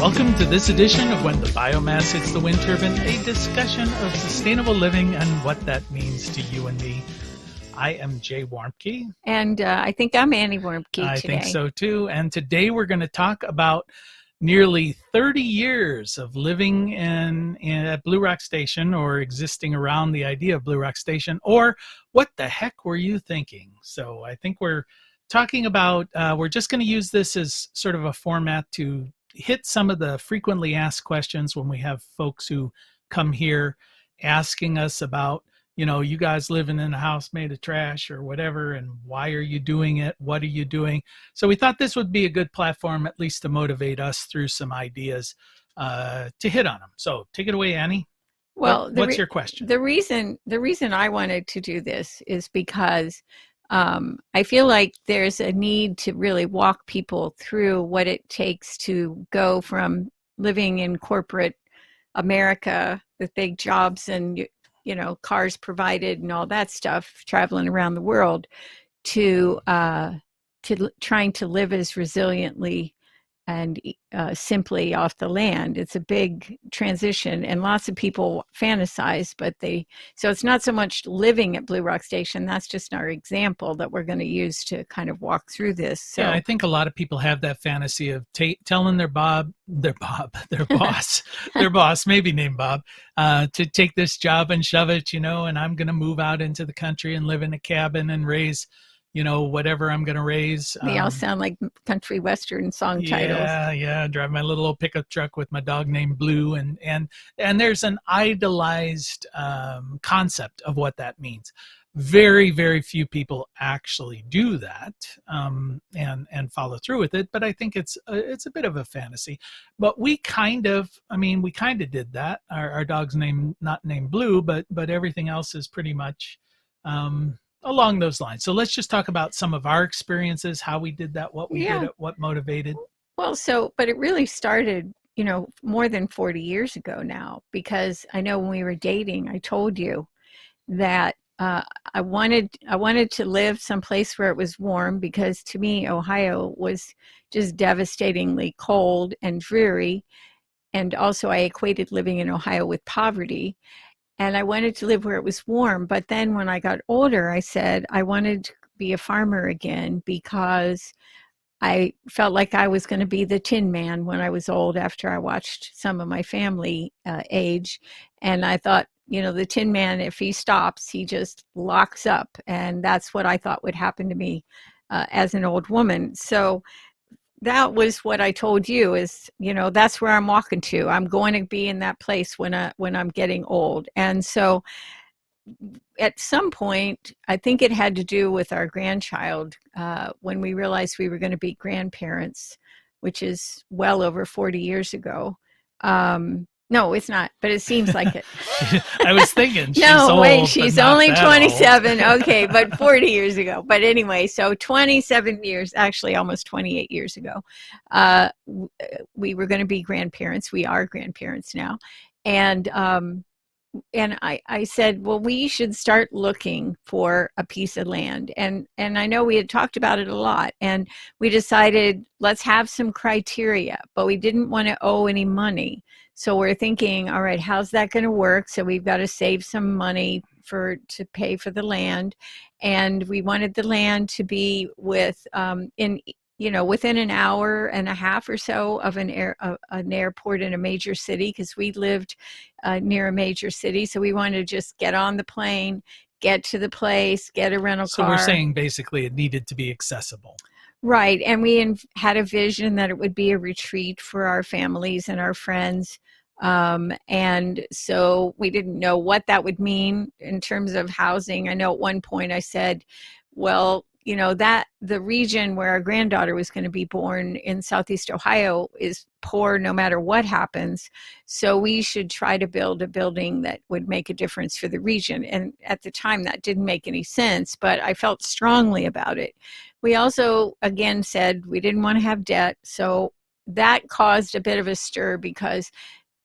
Welcome to this edition of When the Biomass Hits the Wind Turbine, a discussion of sustainable living and what that means to you and me. I am Jay Warmke. And I think I'm Annie Warmke today. I think so too. And today we're going to talk about nearly 30 years of living at Blue Rock Station, or existing around the idea of Blue Rock Station, or what the heck were you thinking? So I think we're talking about, we're just going to use this as sort of a format to hit some of the frequently asked questions when we have folks who come here asking us about, you guys living in a house made of trash or whatever, and why are you doing it? What are you doing? So we thought this would be a good platform, at least to motivate us through some ideas to hit on them. So take it away, Annie. Well, what's your question? The reason I wanted to do this is because I feel like there's a need to really walk people through what it takes to go from living in corporate America with big jobs and cars provided and all that stuff, traveling around the world, to trying to live as resiliently and simply off the land. It's a big transition, and lots of people fantasize, so it's not so much living at Blue Rock Station. That's just our example that we're going to use to kind of walk through this. So yeah, I think a lot of people have that fantasy of telling their boss, maybe named Bob, to take this job and shove it, and I'm going to move out into the country and live in a cabin and raise whatever I'm going to raise. They all sound like country western song titles. Yeah. Drive my little old pickup truck with my dog named Blue. And there's an idolized concept of what that means. Very, very few people actually do that and follow through with it. But I think it's a bit of a fantasy. But we kind of did that. Our dog's not named Blue, but everything else is pretty much along those lines. So let's just talk about some of our experiences, how we did that, what we did it, what motivated. Well, but it really started, more than 40 years ago now, because I know when we were dating, I told you that I wanted to live someplace where it was warm, because to me, Ohio was just devastatingly cold and dreary. And also I equated living in Ohio with poverty. And I wanted to live where it was warm. But then when I got older, I said I wanted to be a farmer again, because I felt like I was going to be the Tin Man when I was old, after I watched some of my family age. And I thought, the Tin Man, if he stops, he just locks up. And that's what I thought would happen to me as an old woman. So that was what I told you, is, that's where I'm walking to. I'm going to be in that place when I'm getting old. And so at some point, I think it had to do with our grandchild, when we realized we were going to be grandparents, which is well over 40 years ago. No, it's not, but it seems like it. I was thinking, she's only 27. Okay, but 40 years ago. But anyway, so 27 years, actually almost 28 years ago, we were going to be grandparents. We are grandparents now. And I said, well, we should start looking for a piece of land. And I know we had talked about it a lot, and we decided, let's have some criteria, but we didn't want to owe any money. So we're thinking, all right, how's that going to work? So we've got to save some money to pay for the land. And we wanted the land to be within an hour and a half or so of an airport in a major city, because we lived near a major city. So we wanted to just get on the plane, get to the place, get a rental car. So we're saying basically it needed to be accessible. Right. And we had a vision that it would be a retreat for our families and our friends. And so we didn't know what that would mean in terms of housing. I know at one point I said, well, that the region where our granddaughter was going to be born in Southeast Ohio is poor no matter what happens. So we should try to build a building that would make a difference for the region. And at the time that didn't make any sense, but I felt strongly about it. We also, again, said we didn't want to have debt. So that caused a bit of a stir, because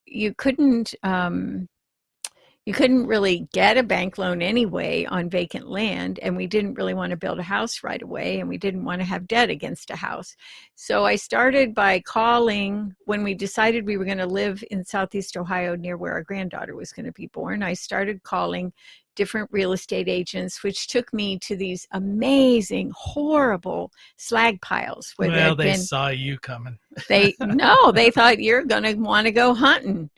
you couldn't you couldn't really get a bank loan anyway on vacant land, and we didn't really want to build a house right away, and we didn't want to have debt against a house. So I started by calling when we decided we were going to live in Southeast Ohio near where our granddaughter was going to be born. I started calling different real estate agents, which took me to these amazing, horrible slag piles where well, they saw you coming. they thought you're going to want to go hunting.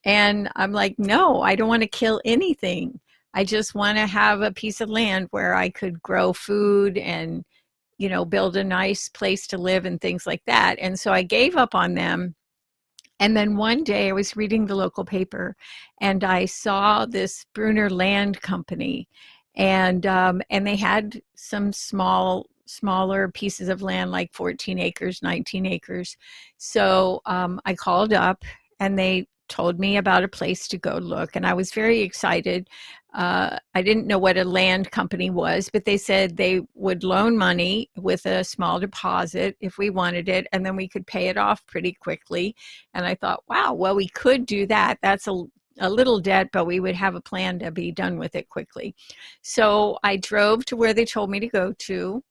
And I'm like, no, I don't want to kill anything. I just want to have a piece of land where I could grow food and, build a nice place to live and things like that. And so I gave up on them. And then one day I was reading the local paper and I saw this Bruner Land Company, and they had some smaller pieces of land, like 14 acres, 19 acres. So I called up and they told me about a place to go look, and I was very excited. I didn't know what a land company was, but they said they would loan money with a small deposit if we wanted it, and then we could pay it off pretty quickly. And I thought, wow, well, we could do that. That's a little debt, but we would have a plan to be done with it quickly. So I drove to where they told me to go to,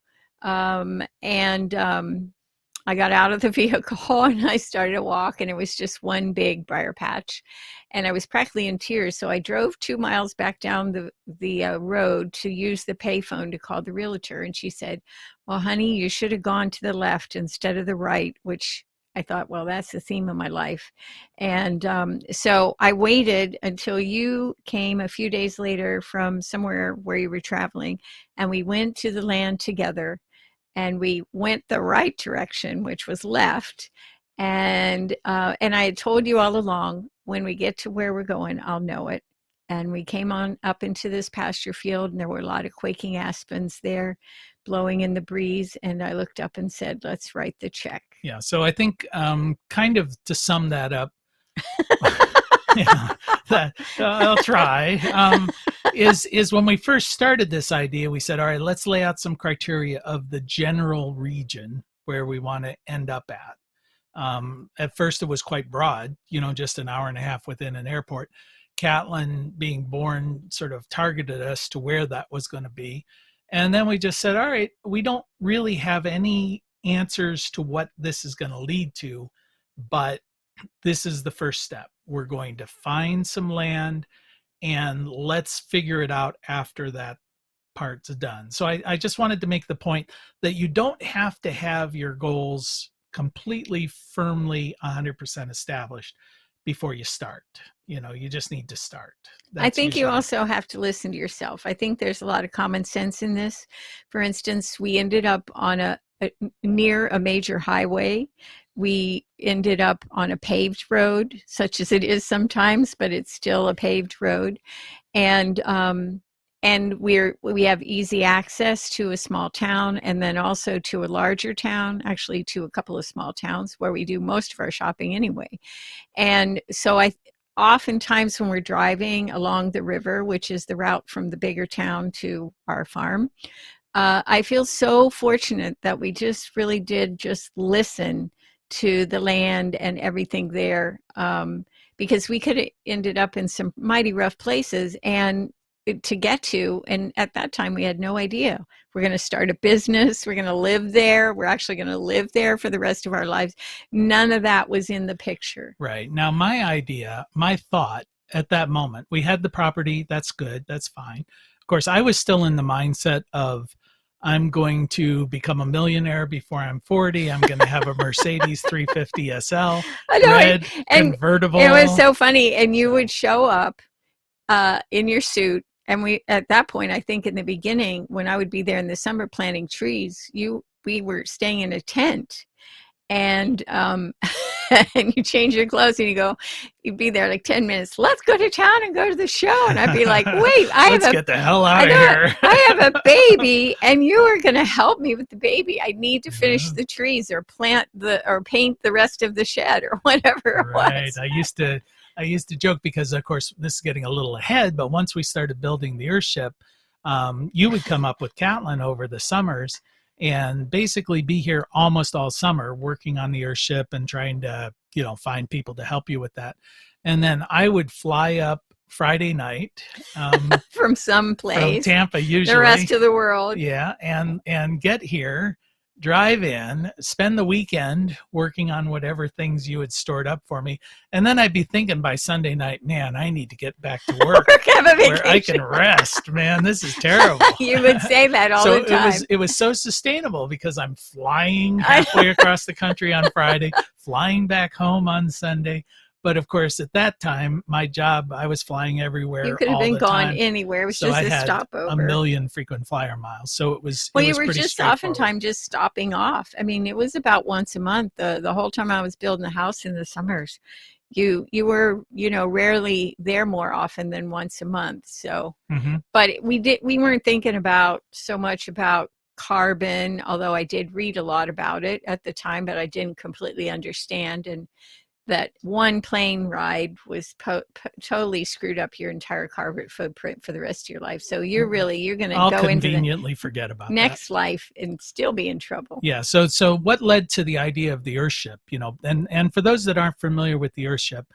and I got out of the vehicle and I started to walk, and it was just one big briar patch, and I was practically in tears. So I drove 2 miles back down the road to use the payphone to call the realtor, and she said, well, honey, you should have gone to the left instead of the right, which I thought, well, that's the theme of my life. And so I waited until you came a few days later from somewhere where you were traveling, and we went to the land together. And we went the right direction, which was left. And I had told you all along, when we get to where we're going, I'll know it. And we came on up into this pasture field, and there were a lot of quaking aspens there blowing in the breeze. And I looked up and said, let's write the check. Yeah. So I think kind of to sum that up, yeah, I'll try. Is when we first started this idea, we said, all right, let's lay out some criteria of the general region where we want to end up at. At first, it was quite broad, just an hour and a half within an airport. Catlin being born sort of targeted us to where that was going to be. And then we just said, all right, we don't really have any answers to what this is going to lead to, but this is the first step. We're going to find some land and let's figure it out after that part's done. So I just wanted to make the point that you don't have to have your goals completely firmly 100% established before you start. You just need to start. I think you also have to listen to yourself. I think there's a lot of common sense in this. For instance, we ended up on near a major highway. We ended up on a paved road, such as it is sometimes, but it's still a paved road. And we have easy access to a small town, and then also to a larger town, actually to a couple of small towns where we do most of our shopping anyway. And so oftentimes when we're driving along the river, which is the route from the bigger town to our farm, I feel so fortunate that we just really did just listen to the land and everything there, because we could have ended up in some mighty rough places and to get to. And at that time, we had no idea. We're going to start a business. We're going to live there. We're actually going to live there for the rest of our lives. None of that was in the picture. Right. Now, my thought at that moment, we had the property. That's good. That's fine. Of course, I was still in the mindset of, I'm going to become a millionaire before I'm 40. I'm going to have a Mercedes 350 SL, red, convertible. It was so funny. And you would show up in your suit. And at that point, I think in the beginning, when I would be there in the summer planting trees, we were staying in a tent. And and you change your clothes and you'd be there like 10 minutes. Let's go to town and go to the show. And I'd be like, wait, let's get the hell out of here. I have a baby and you are going to help me with the baby. I need to finish the trees or paint the rest of the shed or whatever it was. I used to joke because, of course, this is getting a little ahead, but once we started building the Earthship, you would come up with Catlin over the summers and basically be here almost all summer working on the Earthship and trying to, find people to help you with that. And then I would fly up Friday night from some from place, Tampa, usually the rest of the world. Yeah, and get here, drive in, spend the weekend working on whatever things you had stored up for me, and then I'd be thinking by Sunday night, man, I need to get back to work Have a where I vacation. can rest. Man, this is terrible. You would say that all So the time. it was so sustainable because I'm flying halfway across the country on Friday, flying back home on Sunday. But of course, at that time, my job, I was flying everywhere. You could have all been the gone time. anywhere. It was So just I a had stopover. a million frequent flyer miles. So it was. Well, it you was were pretty just straightforward. oftentimes just stopping off. I mean, it was about once a month. The whole time I was building the house in the summers, you were, rarely there more often than once a month. So, but we weren't thinking about so much about carbon, although I did read a lot about it at the time, but I didn't completely understand. And that one plane ride was totally screwed up your entire carbon footprint for the rest of your life. So you're going to go into the forget about next that. life and still be in trouble. Yeah. So what led to the idea of the Earthship? And for those that aren't familiar with the Earthship,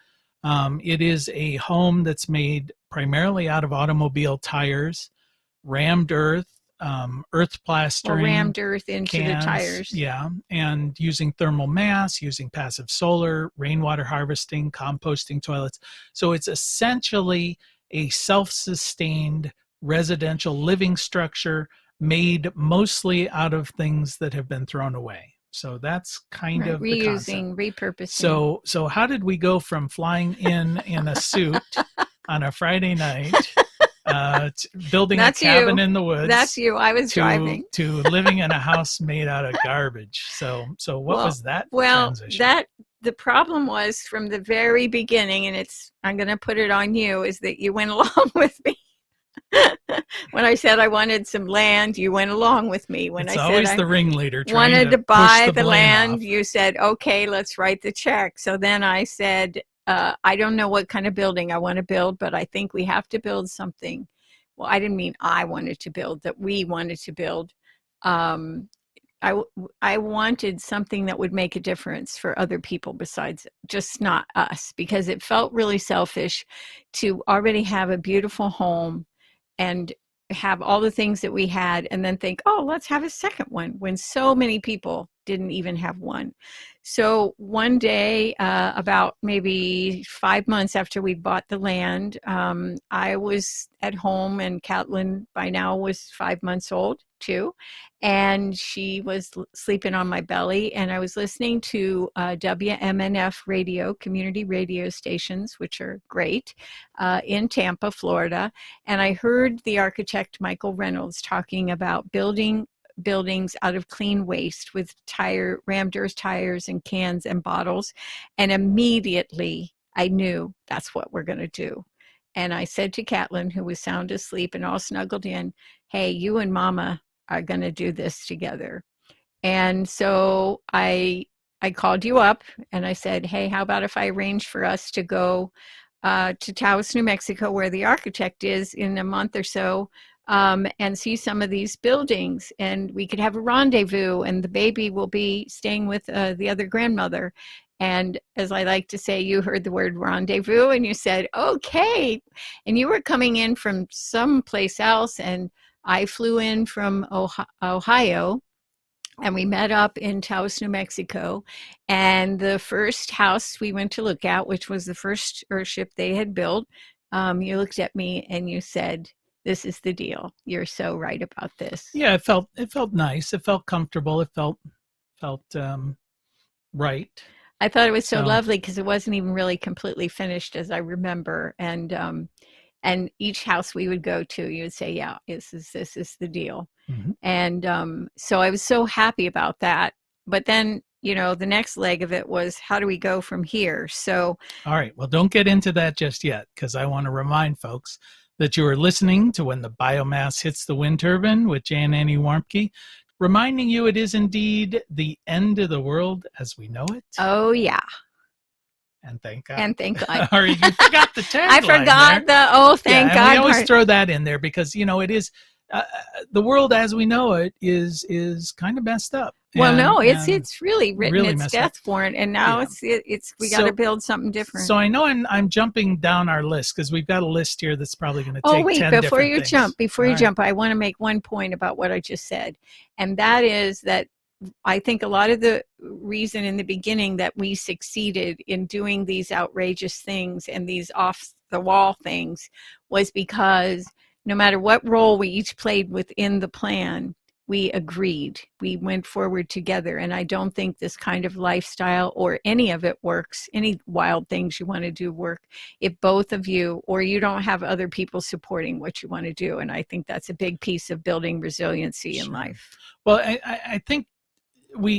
it is a home that's made primarily out of automobile tires, rammed earth, earth plastering, rammed earth into cans, the tires. Yeah, and using thermal mass, using passive solar, rainwater harvesting, composting toilets. So it's essentially a self-sustained residential living structure made mostly out of things that have been thrown away. So that's kind of the concept. Repurposing. So how did we go from flying in a suit on a Friday night building a cabin in the woods? That's you. I was driving. To living in a house made out of garbage. So what was that transition? The problem was from the very beginning, and I'm going to put it on you, is that you went along with me. When I said I wanted some land, you went along with me. When it's I always said the ringleader wanted to buy the land, off. You said, okay, let's write the check. So then I said, I don't know what kind of building I want to build, but I think we have to build something. Well, I didn't mean I wanted to build, that we wanted to build. I wanted something that would make a difference for other people besides just not us, because it felt really selfish to already have a beautiful home and have all the things that we had and then think, oh, let's have a second one, when so many people didn't even have one. So one day, about maybe 5 months after we bought the land, I was at home, and Catlin by now was 5 months old too, and she was sleeping on my belly, and I was listening to WMNF radio, community radio stations, which are great, in Tampa, Florida, and I heard the architect Michael Reynolds talking about buildings out of clean waste with rammed earth tires and cans and bottles, and immediately I knew that's what we're going to do. And I said to Catlin, who was sound asleep and all snuggled in, hey, you and Mama are going to do this together. And so I called you up and I said, hey, how about if I arrange for us to go to Taos, New Mexico, where the architect is, in a month or so, and see some of these buildings, and we could have a rendezvous, and the baby will be staying with the other grandmother. And as I like to say, you heard the word rendezvous and you said, okay. And you were coming in from someplace else, and I flew in from Ohio, and we met up in Taos, New Mexico. And the first house we went to look at, which was the first Earthship they had built, you looked at me and you said, this is the deal. You're so right about this. Yeah, it felt nice. It felt comfortable. It felt right. I thought it was so lovely because it wasn't even really completely finished, as I remember. And each house we would go to, you would say, yeah, this is the deal. Mm-hmm. And so I was so happy about that. But then, the next leg of it was, how do we go from here? So, all right, well, don't get into that just yet, because I want to remind folks that you are listening to When the Biomass Hits the Wind Turbine with Jay and Annie Warmke, reminding you it is indeed the end of the world as we know it. Oh, yeah. And thank God. And thank God. Or you forgot the tagline. I forgot thank God. We always throw that in there because, it is, the world as we know it is kind of messed up. Well, no, and it's really written really its messed up. death warrant, and now Yeah. it's we got to So build something different. so I know I'm jumping down our list because we've got a list here that's probably going to Oh, take wait, 10 different things. before All you right. jump, I want to make one point about what I just said. And that is that I think a lot of the reason in the beginning that we succeeded in doing these outrageous things and these off the wall things was because no matter what role we each played within the plan, we agreed. We went forward together. And I don't think this kind of lifestyle or any of it works, any wild things you want to do work, if both of you or you don't have other people supporting what you want to do. And I think that's a big piece of building resiliency in Sure. life. Well, I think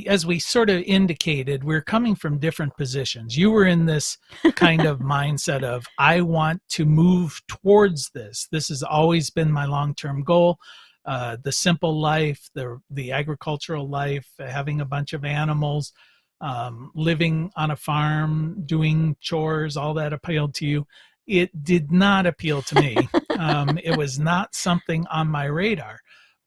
as we sort of indicated, we're coming from different positions. You were in this kind of mindset of, I want to move towards this. This has always been my long-term goal. The simple life, the agricultural life, having a bunch of animals, living on a farm, doing chores, all that appealed to you. It did not appeal to me. It was not something on my radar.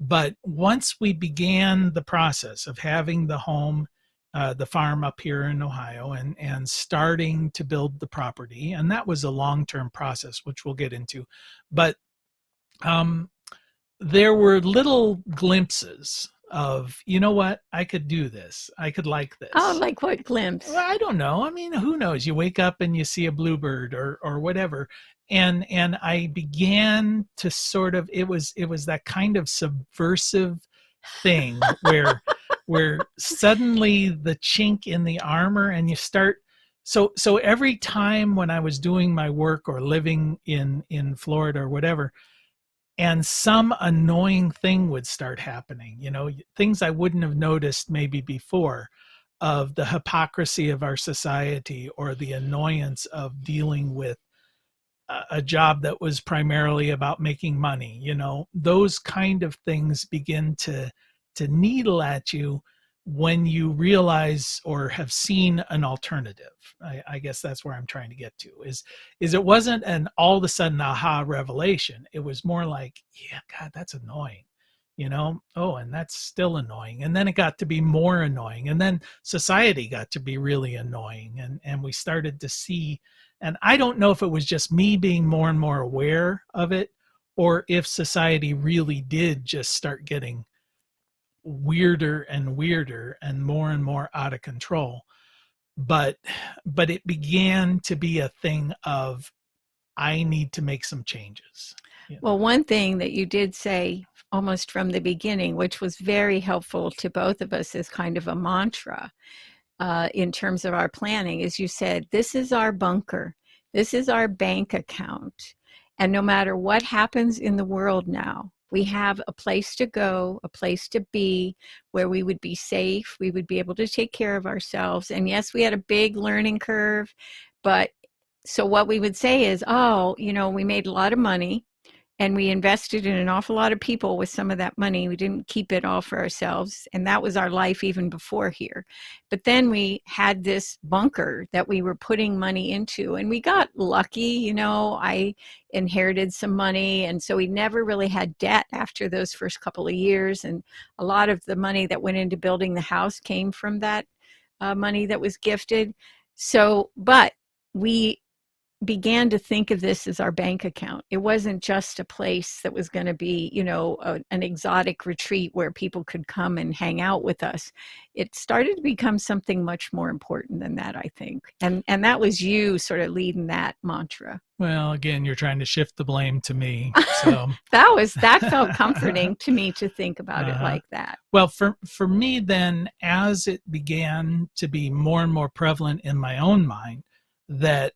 But once we began the process of having the home, the farm up here in Ohio, and starting to build the property, and that was a long-term process, which we'll get into. But um, there were little glimpses of, you know what, I could do this. I could like Oh, this. like what glimpse? Well, I don't know. I mean, who knows? You wake up and you see a bluebird or whatever. And I began to sort of, it was that kind of subversive thing where suddenly the chink in the armor and you start. So every time when I was doing my work or living in Florida or whatever, and some annoying thing would start happening, things I wouldn't have noticed maybe before, of the hypocrisy of our society or the annoyance of dealing with a job that was primarily about making money. Those kind of things begin to needle at you when you realize or have seen an alternative. I guess that's where I'm trying to get to, is it wasn't an all of a sudden aha revelation. It was more like, yeah, God, that's annoying. Oh, and that's still annoying. And then it got to be more annoying. And then society got to be really annoying. And we started to see, and I don't know if it was just me being more and more aware of it, or if society really did just start getting weirder and weirder and more out of control. But it began to be a thing of, I need to make some changes. Well, one thing that you did say almost from the beginning, which was very helpful to both of us as kind of a mantra in terms of our planning, is you said, this is our bunker. This is our bank account. And no matter what happens in the world now, we have a place to go, a place to be where we would be safe. We would be able to take care of ourselves. And yes, we had a big learning curve, but so what we would say is, oh, we made a lot of money and we invested in an awful lot of people with some of that money. We didn't keep it all for ourselves. And that was our life even before here. But then we had this bunker that we were putting money into, and we got lucky. I inherited some money. And so we never really had debt after those first couple of years. And a lot of the money that went into building the house came from that money that was gifted. So, but we began to think of this as our bank account. It wasn't just a place that was going to be, an exotic retreat where people could come and hang out with us. It started to become something much more important than that, I think. And that was you sort of leading that mantra. Well, again, you're trying to shift the blame to me. So that felt comforting to me to think about it like that. Well, for me then, as it began to be more and more prevalent in my own mind that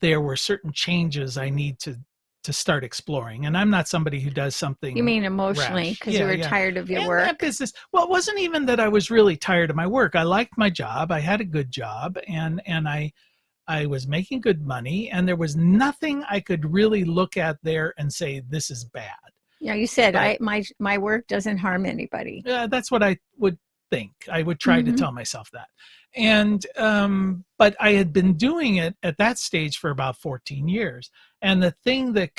there were certain changes I need to start exploring. And I'm not somebody who does something. You mean emotionally, because you were tired of your work? That business. Well, it wasn't even that I was really tired of my work. I liked my job. I had a good job, and I was making good money, and there was nothing I could really look at there and say, this is bad. Yeah, you said, but my work doesn't harm anybody. Yeah, that's what I would think. I would try to tell myself that. And but I had been doing it at that stage for about 14 years. And the thing that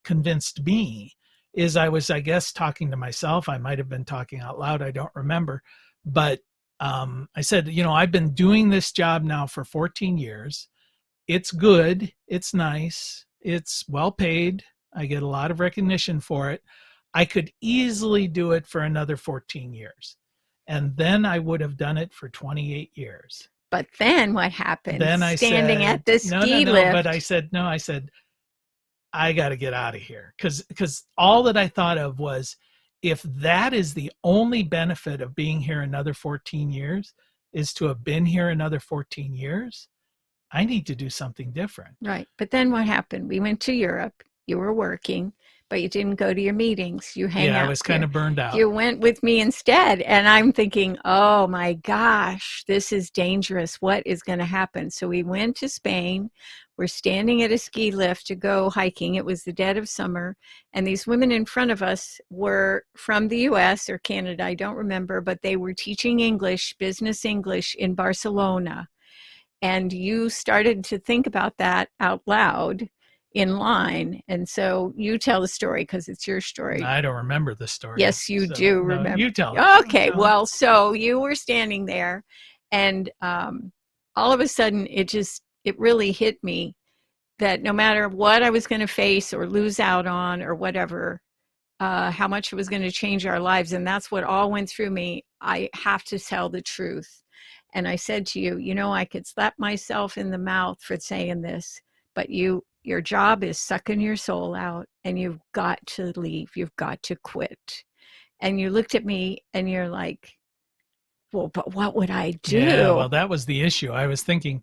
convinced me is I was, I guess, talking to myself. I might have been talking out loud. I don't remember. But I said, I've been doing this job now for 14 years. It's good. It's nice. It's well paid. I get a lot of recognition for it. I could easily do it for another 14 years. And then I would have done it for 28 years. But then what happened? Then I Standing said, at the ski lift. But I said, no, I got to get out of here. Because all that I thought of was, if that is the only benefit of being here another 14 years, is to have been here another 14 years, I need to do something different. Right. But then what happened? We went to Europe. You were working, but you didn't go to your meetings. You hang out. Yeah, I was kind of burned out. You went with me instead. And I'm thinking, oh my gosh, this is dangerous. What is going to happen? So we went to Spain. We're standing at a ski lift to go hiking. It was the dead of summer. And these women in front of us were from the US or Canada, I don't remember, but they were teaching English, business English in Barcelona. And you started to think about that out loud in line. And so you tell the story because it's your story. I don't remember the story. Yes, you do remember. No, you tell it. Okay, well, so you were standing there, and all of a sudden it really hit me that no matter what I was going to face or lose out on or whatever, how much it was going to change our lives, and that's what all went through me, I have to tell the truth. And I said to you, I could slap myself in the mouth for saying this, but your job is sucking your soul out, and you've got to leave. You've got to quit. And you looked at me and you're like, well, but what would I do? Yeah, well, that was the issue. I was thinking,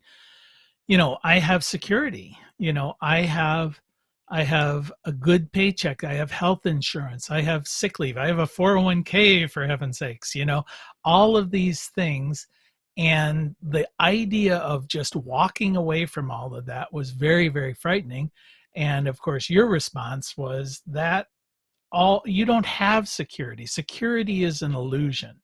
I have security. I have a good paycheck. I have health insurance. I have sick leave. I have a 401k, for heaven's sakes, all of these things. And the idea of just walking away from all of that was very, very frightening. And of course, your response was that you don't have security. Security is an illusion.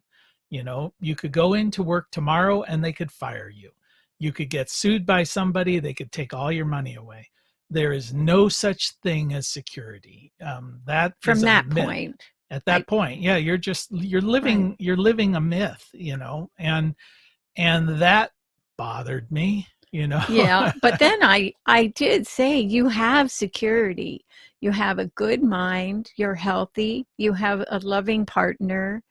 You could go into work tomorrow and they could fire you. You could get sued by somebody. They could take all your money away. There is no such thing as security. That from that myth. point. At that point, yeah, you're living, right. You're living a myth, and that bothered me, Yeah, but then I did say, you have security. You have a good mind. You're healthy. You have a loving partner.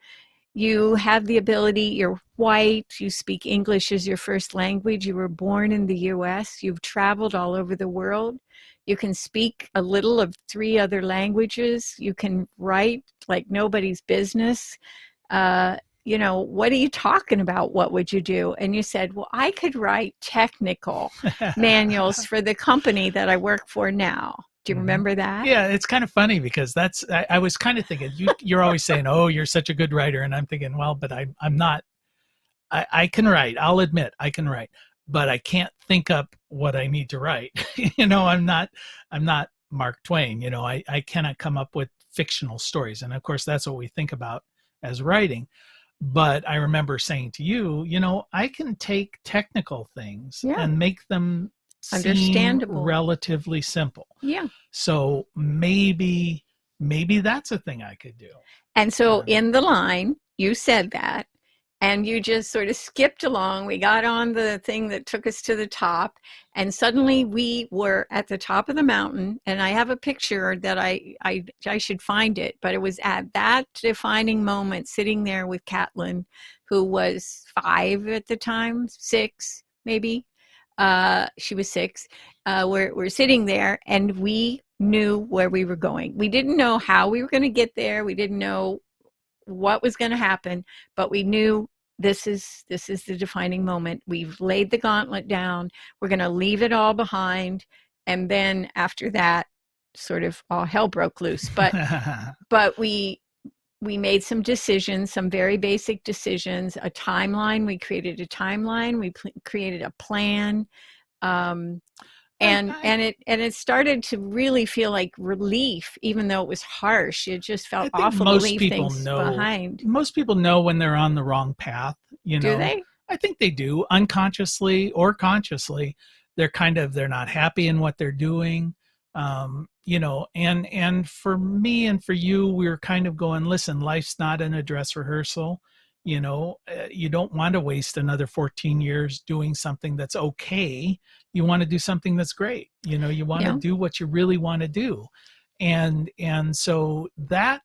You have the ability. You're white. You speak English as your first language. You were born in the US. You've traveled all over the world. You can speak a little of 3 other languages. You can write like nobody's business. What are you talking about? What would you do? And you said, well, I could write technical manuals for the company that I work for now. Do you remember that? Yeah, it's kind of funny because I was kind of thinking, you're always saying, oh, you're such a good writer. And I'm thinking, well, but I'm not. I can write. I'll admit I can write, but I can't think up what I need to write. I'm not Mark Twain. I cannot come up with fictional stories. And of course, that's what we think about as writing. But I remember saying to you, I can take technical things and make them seem relatively simple. Yeah. So maybe that's a thing I could do. And so in the line, you said that, and you just sort of skipped along. We got on the thing that took us to the top, and suddenly we were at the top of the mountain. And I have a picture that I should find it, but it was at that defining moment, sitting there with Catlin, who was 5 at the time, 6 maybe. She was 6. We're sitting there, and we knew where we were going. We didn't know how we were going to get there. We didn't know what was going to happen, but we knew this is the defining moment. We've laid the gauntlet down. We're going to leave it all behind. And then after that, sort of all hell broke loose. But we made some decisions, some very basic decisions, a timeline. We created a timeline. We created a plan. And it started to really feel like relief, even though it was harsh. It just felt awful to leave things behind. Most people know when they're on the wrong path. Do they? I think they do, unconsciously or consciously. They're not happy in what they're doing. And for me and for you, we were kind of going, listen, life's not in a dress rehearsal. You don't want to waste another 14 years doing something that's okay. You want to do something that's great. You want to do what you really want to do. And so that,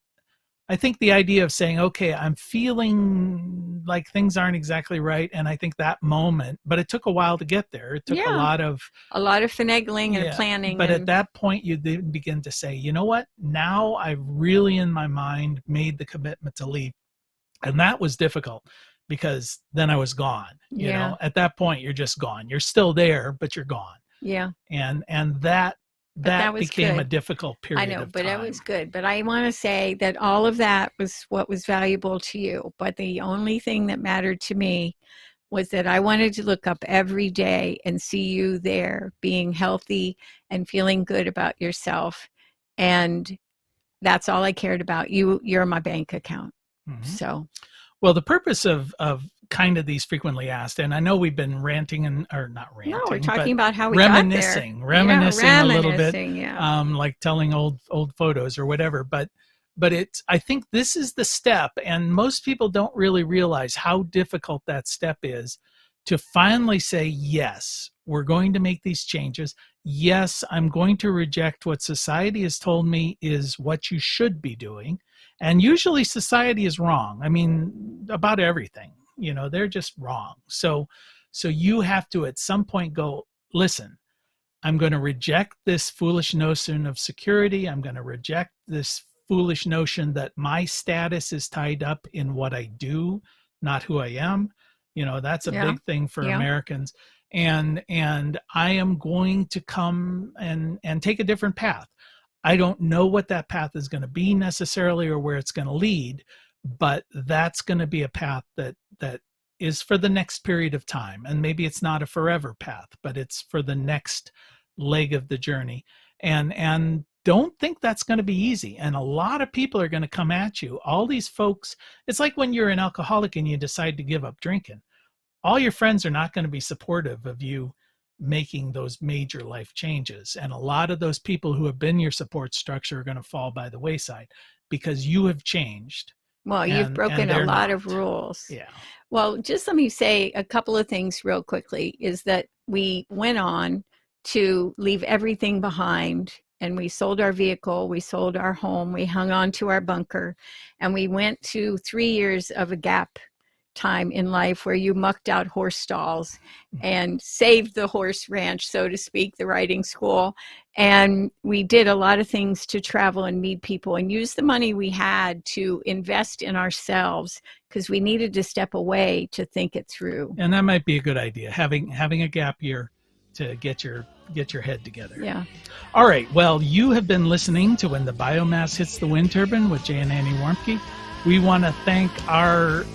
I think the idea of saying, okay, I'm feeling like things aren't exactly right. And I think that moment, but it took a while to get there. It took a lot of finagling and planning. But at that point, you then begin to say, you know what? Now I've really in my mind made the commitment to leave. And that was difficult because then I was gone. You know, at that point, you're just gone. You're still there, but you're gone. Yeah. And that became a difficult period. I know, but it was good. But I want to say that all of that was what was valuable to you. But the only thing that mattered to me was that I wanted to look up every day and see you there being healthy and feeling good about yourself. And that's all I cared about. You're my bank account. Mm-hmm. So, well, the purpose of kind of these frequently asked, and I know we've been ranting or not ranting. No, we're talking about how we reminiscing a little bit, yeah. Like telling old photos or whatever. But I think this is the step, and most people don't really realize how difficult that step is to finally say, yes, we're going to make these changes. Yes, I'm going to reject what society has told me is what you should be doing. And usually society is wrong. I mean, about everything, they're just wrong. So you have to at some point go, listen, I'm going to reject this foolish notion of security. I'm going to reject this foolish notion that my status is tied up in what I do, not who I am. That's a big thing for Americans. And I am going to come and take a different path. I don't know what that path is going to be necessarily or where it's going to lead, but that's going to be a path that is for the next period of time. And maybe it's not a forever path, but it's for the next leg of the journey. And don't think that's going to be easy. And a lot of people are going to come at you. All these folks, it's like when you're an alcoholic and you decide to give up drinking. All your friends are not going to be supportive of you making those major life changes. And a lot of those people who have been your support structure are going to fall by the wayside because you have changed. Well, you've broken a lot of rules. Yeah. Well, just let me say a couple of things real quickly is that we went on to leave everything behind and we sold our vehicle, we sold our home, we hung on to our bunker, and we went to 3 years of a gap time in life where you mucked out horse stalls and saved the horse ranch, so to speak, the riding school. And we did a lot of things to travel and meet people and use the money we had to invest in ourselves because we needed to step away to think it through. And that might be a good idea, having a gap year to get your head together. Yeah. All right. Well, you have been listening to When the Biomass Hits the Wind Turbine with Jay and Annie Warmke. We want to thank our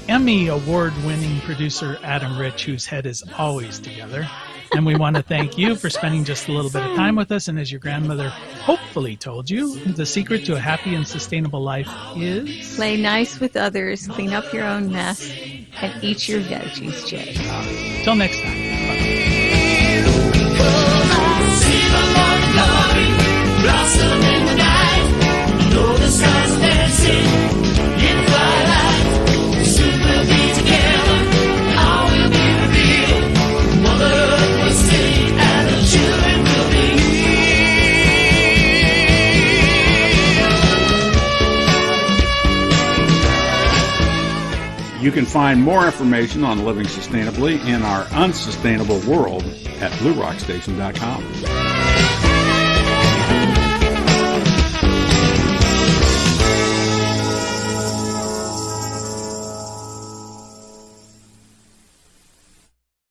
Emmy award-winning producer, Adam Rich, whose head is always together. And we want to thank you for spending just a little bit of time with us. And as your grandmother hopefully told you, the secret to a happy and sustainable life is... play nice with others, clean up your own mess, and eat your veggies, Jay. Till next time. Bye. You can find more information on living sustainably in our unsustainable world at bluerockstation.com.